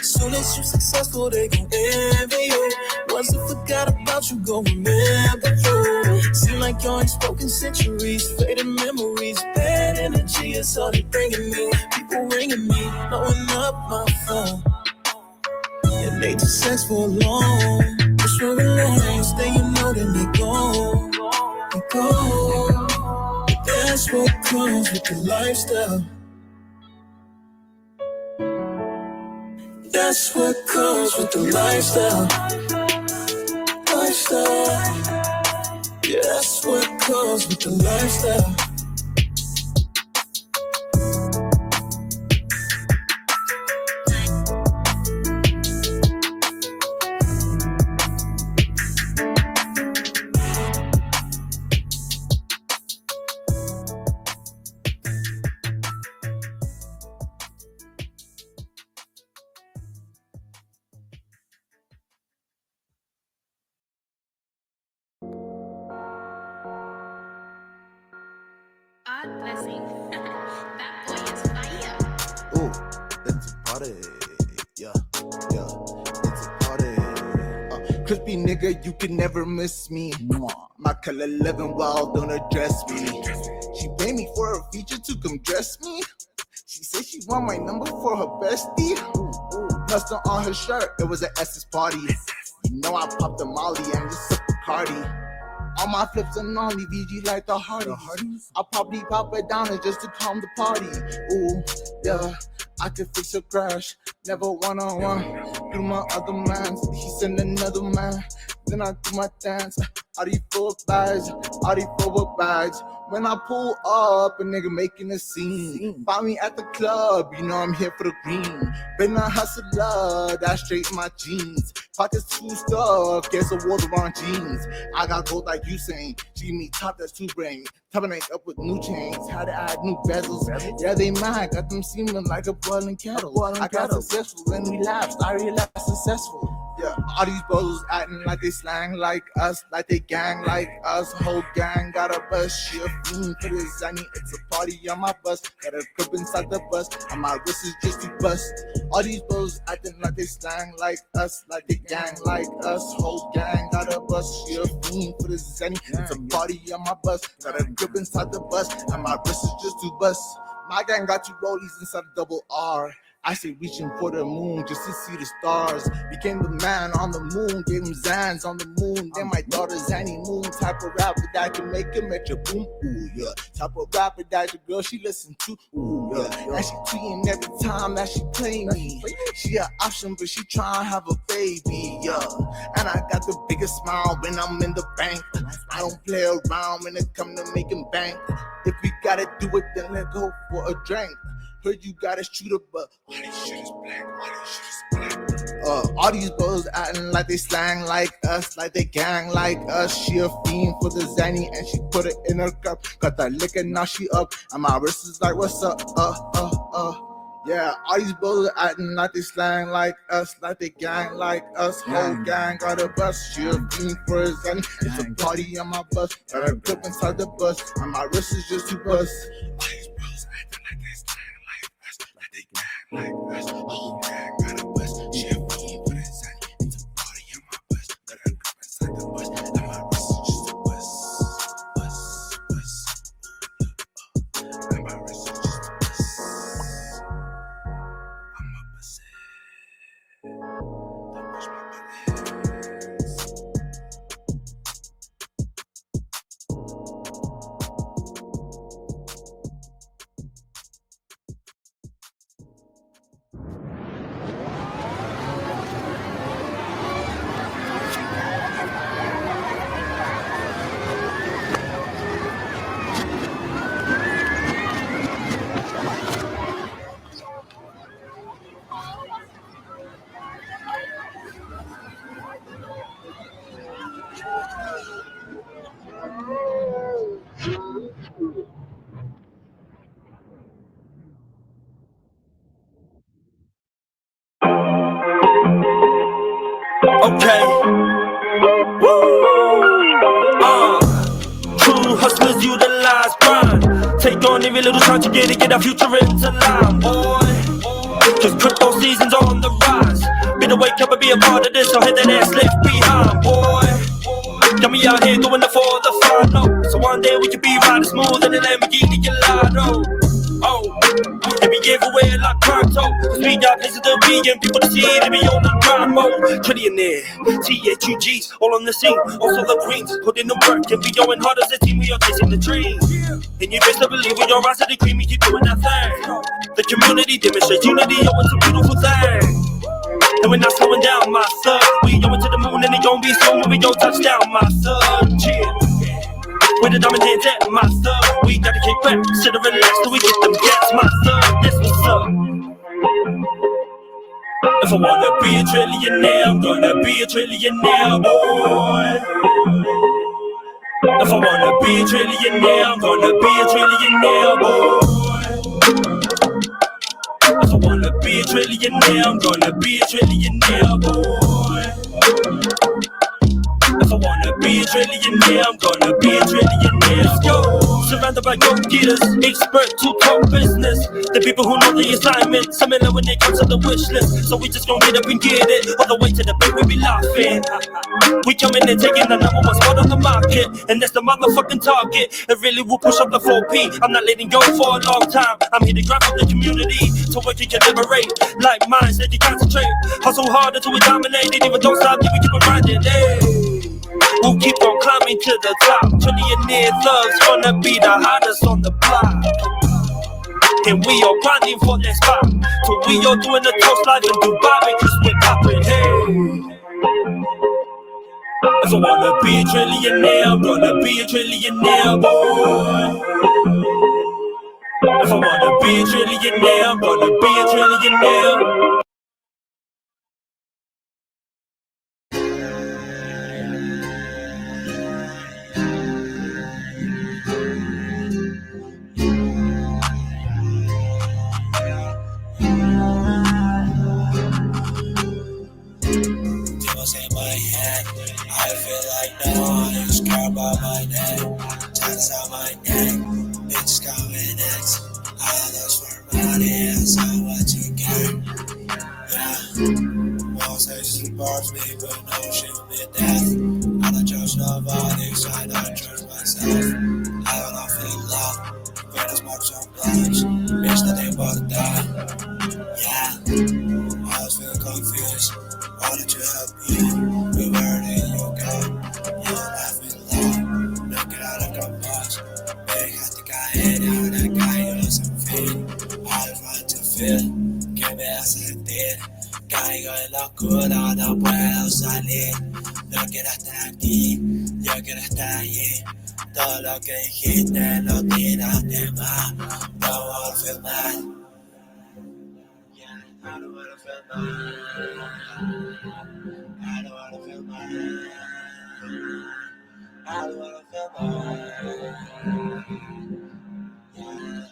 S6: Soon as you successful, they gon' envy you. Once I forgot about you, gon' remember you. Seem like you ain't spoken centuries, faded memories, bad energy is all they bringing me. People ringing me, blowing up my phone. And they just sex for long. Just for alone. Stay, you know, then they go. They go. But that's what comes with the lifestyle. That's what comes with the lifestyle. Yeah, that's what comes with the lifestyle.
S10: God bless him. That boy is fire.
S11: Ooh, it's a party. Yeah, it's a party. Crispy nigga, you can never miss me. My color living wild, don't address me. She paid me for a feature to come dress me. She said she want my number for her bestie. Mustard on her shirt, it was an Essence party. You know I popped a Molly and just sipped Bacardi. All my flips and only VG like the Hardys. I'll probably pop it down just to calm the party. Ooh, yeah, I could fix a crash. Never one-on-one. Through my other mans, he send another man. Then I do my dance. All these full bags, all these full bags. When I pull up, a nigga making a scene. Find me at the club, you know I'm here for the green. Been a hustler, that's straight in my jeans. Pockets too stuffed, guess a water on jeans. I got gold like you saying, she give me top that's too brain. Topping it up with new chains, had to add new bezels. Yeah, they mad, got them seeming like a boiling kettle. I got successful and relapsed, I realized successful. Yeah, all these bros acting like they slang like us, like they gang like us. Whole gang got a bus, she a fiend for this Zanny. It's a party on my bus, got a grip inside the bus, and my wrist is just too bust. All these bros acting like they slang like us, like they gang like us. Whole gang got a bus, she a fiend for this Zanny. It's a party on my bus, got a grip inside the bus, and my wrist is just too bust. My gang got two rollies inside a double R. I say reaching for the moon just to see the stars. Became the man on the moon, gave him Zans on the moon. Then my daughter Zanny Moon, type of rapper that can make him at your boom, ooh yeah. Type of rapper that your girl she listen to, ooh yeah. And she tweeting every time that she play me. She an option, but she trying to have a baby, yeah. And I got the biggest smile when I'm in the bank. I don't play around when it come to making bank. If we gotta do it, then let's go for a drink. Heard you got a shooter, but all these shit is black, all these shit is black. All these bros acting like they slang like us, like they gang like us. She a fiend for the Zanny and she put it in her cup. Got that liquor, now she up, and my wrist is like, what's up, Yeah, all these bros acting like they slang like us, like they gang like us. Whole gang got a bus, she a fiend for a Zanny. It's a party on my bus, got a grip inside the bus, and my wrist is just too bust. All these bros acting like they slang like us, whole gang got a bus, she a fiend for the Zanny. It's a party on my bus, got a grip inside the bus, and my wrist is just a bust. And my wrist is just a bust. I'm a bust. Don't push my buttons.
S12: Okay. Woo! True hustlers utilize grind. Take on every little chance you get our future into line, boy. Cause crypto season's on the rise. Better wake up and be a part of this, so hit that ass left behind, boy. Got me out here doing it for the fun, no. So one day we can be riding smooth in the Lamborghini Gallardo. And be giveaway like pronto. Cause we got places to be and people to see. They be on the grind mode. Trillionaire, THUGs, all on the scene. Also the queens, put in the work and be going hard as a team. We are chasing the dreams. And you best to believe when your rise to the cream, we keep doing that thing. The community demonstrates unity, oh it's a beautiful thing. And we're not slowing down, my son. We going to the moon and it gon' be soon when we gon' touch down, my son. Cheers. Where the diamond hands at, my son. We gotta kick back, sit and relax till we get them gats, my son. That's what's up. If I wanna be a trillionaire, I'm gonna be a trillionaire, boy. If I wanna be a trillionaire, I'm gonna be a trillionaire, boy. If I wanna be a trillionaire, I'm gonna be a trillionaire, boy. If I wanna be a trillionaire, I'm gonna be a trillionaire. Let's go. surrounded by go-getters, expert to talk business. The people who know the assignment, similar when it comes to the wish list. So we just gon' get up and get it, all the way to the bank we be laughing. We coming and taking the number one spot on the market, and that's the motherfucking target. It really will push up the 4P. I'm not letting go for a long time. I'm here to grab up the community, to work and collaborate. Like mine, said you concentrate. Hustle hard until we dominate it. Even don't stop, yeah, we keep on grinding. Hey. We'll keep on climbing to the top. Trillionaire thugs gonna be the hottest on the block. And we all grinding for that spot. So we all doing the toast live in Dubai, because we're popping. Hey. If I wanna be a trillionaire, I'm gonna be a trillionaire, boy. If I wanna be a trillionaire, I'm gonna be a trillionaire.
S6: Demons in my head, I feel like no one is care about my name. Ties on my neck, bitches coming next. I lost for money, that's how much you care. Yeah, most say bars me, but no shit will be death. I don't trust nobody, so I don't trust myself. I don't know feel love, when I smoke some blunts. Bitch, nothing but a die. Yeah, I was feeling confused. Why don't you help me? We were there, you go. You left me low. Look at how the boss. Big hat the guy in out, that guy you some feet. I just want to feel. Que me hace sentir. Caigo en la oscura, no puedo salir. No quiero estar aquí, yo quiero estar allí. Todo lo que dijiste lo tiraste más. No wanna feel bad. I don't wanna feel bad. I don't wanna feel bad. I don't wanna feel bad. Yeah.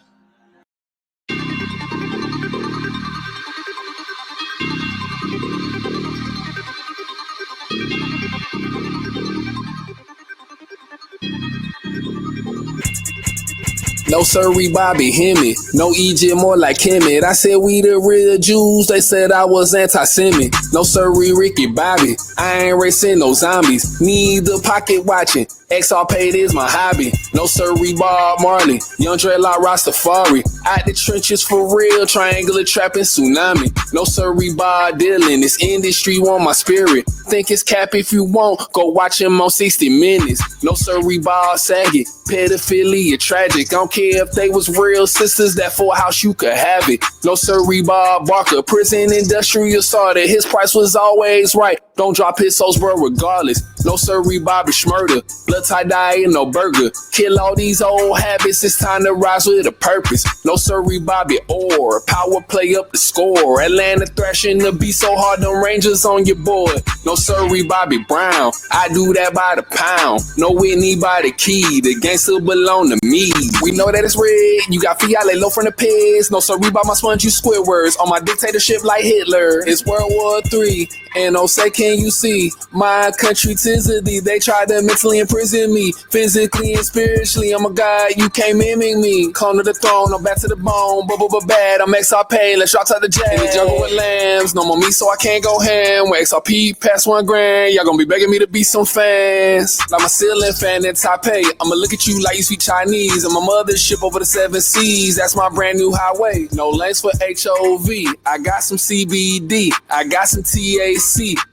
S13: No sirree, Bobby, Hemi. No Egypt, more like Kemet. I said we the real Jews, they said I was anti-Semitic. No sirree, Ricky Bobby. I ain't racing no zombies. Need the pocket watching. XRP is my hobby. No sirree, Bob Marley. Young dreadlock Rastafari. Out the trenches for real, triangular trapping tsunami. No sirree, Bob Dylan. This industry want my spirit. Think it's cap if you want, go watch him on 60 Minutes. No sirree, Bob Saget. Pedophilia tragic. I don't care if they was real sisters, that full house you could have it. No sirree, Bob Barker. Prison industrial starter. His price was always right. Don't drop his souls, bro, regardless. No sirree, Bobby Schmurder. Blood tie dye and no burger. Kill all these old habits, it's time to rise with a purpose. No sirree, Bobby Orr. Power play up the score. Atlanta thrashing the beat so hard, them Rangers on your board. No sirree, Bobby Brown. I do that by the pound. No Whitney by the key. The gangster belong to me. We know that it's red. You got Fiale low from the pigs. No sirree, by my sponge, you Squidwards. On my dictatorship like Hitler. It's World War III. And oh, say, can you see my country tizzy? They tried to mentally imprison me, physically and spiritually. I'm a god, you can't mimic me. Clone to the throne, I'm back to the bone. But bad, I'm XRP, let's drop to the jet. In the jungle with lambs, no more meat, so I can't go ham. With XRP past 1 grand, y'all gonna be begging me to be some fans. Like my ceiling fan in Taipei, I'ma look at you like you speak Chinese. And my mothership over the 7 seas, that's my brand new highway. No lanes for HOV, I got some CBD, I got some TAC.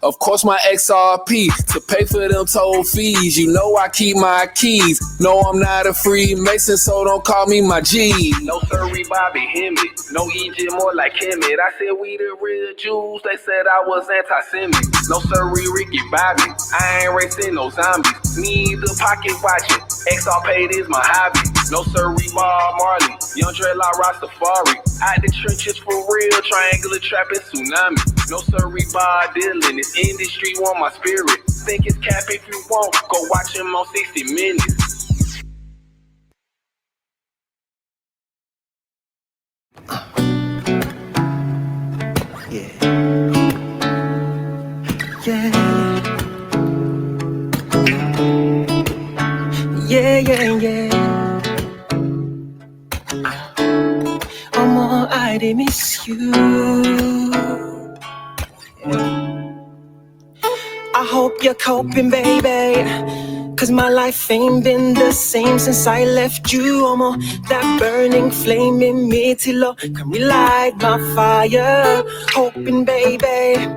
S13: Of course my XRP to pay for them toll fees. You know I keep my keys. No, I'm not a Freemason, so don't call me my G. No sirree, Bobby Hemi. No Egypt, more like Kemet. I said we the real Jews, they said I was anti-Semitic. No sirree, Ricky Bobby. I ain't racing no zombies. Need the pocket watching. XRP is my hobby. No sirree, Bob Marley. Young dreadlock Rastafari. Out the trenches for real, triangular trapping tsunami. No sirree, Bob Dylan. This industry want my spirit. Think it's cap if you want, go watch him on 60 Minutes.
S14: Yeah.
S3: mighty miss you. I hope you're coping, baby, 'cause my life ain't been the same since I left you. I'm that burning flame in me till I can relight my fire. Hoping, baby,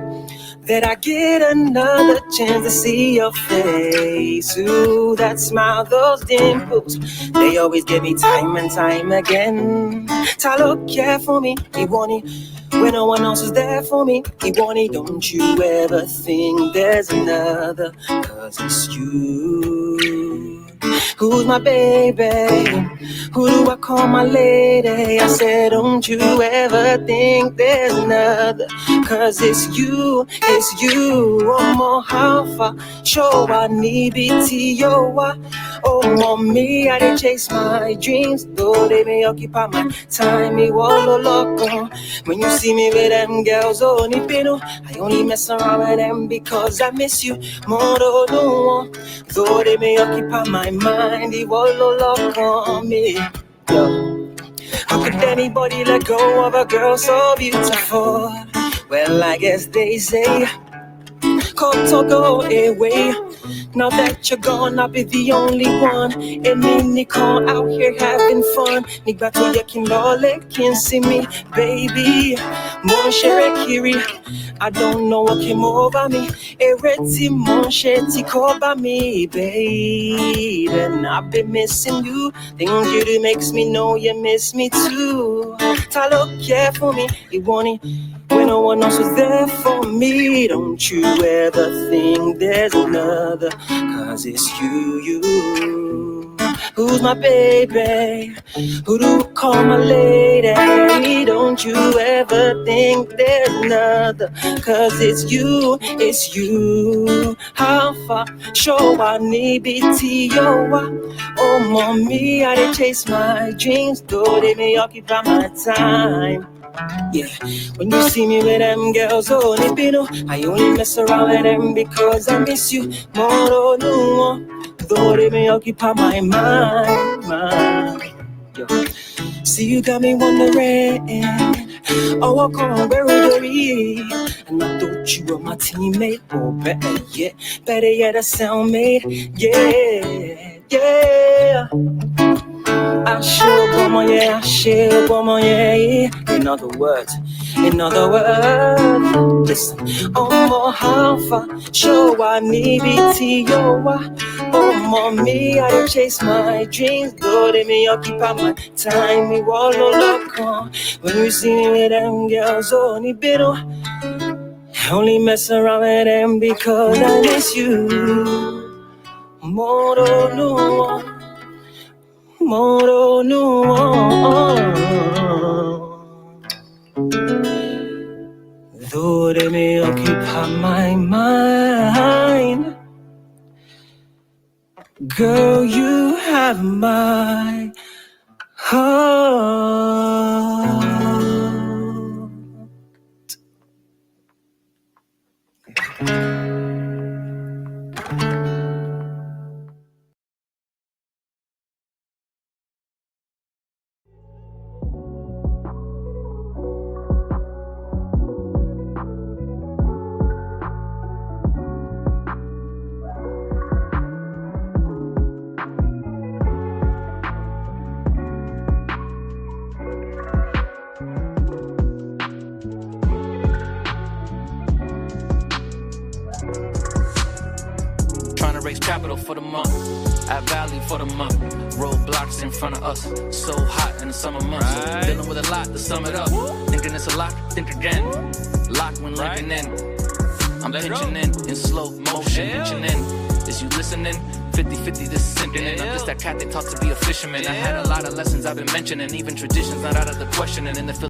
S3: that I get another chance to see your face. Ooh, that smile, those dimples, they always give me time and time again. Ta look care for me, he want it when no one else is there for me. He want it, don't you ever think there's another, 'cause it's you. Who's my baby? Who do I call my lady? I said, don't you ever think there's another, 'cause it's you, it's you. Oh, more how far, show I need BT, oh, mommy, I didn't chase my dreams, though they may occupy my time, me wallow loco. When you see me with them girls, oh, nipino, I only mess around with them because I miss you more, though they may occupy my mind, they wallow loco me. Yo. How could anybody let go of a girl so beautiful? Well, I guess they say, come to go away. Now that you're gone, I'll be the only one. And me, Nicole, out here having fun. Nigbato yakinole, can't see me, baby. Mon chere kiri, I don't know what came over me. Ereti mon sheti koba me, babe. And I've been missing you. Things you do makes me know you miss me too. Ta look care for me, you want it when no one else was there for me. Don't you ever think there's another, 'cause it's you. Who's my baby? Who do I call my lady? Don't you ever think there's another, 'cause it's you, it's you. How far, show I need BT, oh, mommy, I didn't chase my dreams, though they may occupy my time. Yeah, when you see me with them girls, oh, nipino, I only mess around with them because I miss you more, no, though they may occupy my mind. Yo. See, you got me wondering, oh, I call where would you? And I thought you were my teammate, or better yet, a cellmate, yeah. I should go my yeah. In other words, listen. Oh, more how far, show I need BT, oh, mommy, I don't chase my dreams, though they may occupy my time, me wallow loco. When you see me with them girls, only bitter, I only mess around with them because I miss you. Moro no, though they may occupy my mind, girl, you have my heart.
S1: Capital for the month, at value for the month. Roadblocks in front of us, so hot in the summer months. Right. Dealing with a lot to sum it up. Thinking it's a lot, think again. Lock when linking in. I'm pinching in slow motion, pinching in. Is you listening? 50-50, this is sinking in. I'm just that cat they taught to be a fisherman. I had a lot of lessons I've been mentioning, even traditions not out of the question. And in the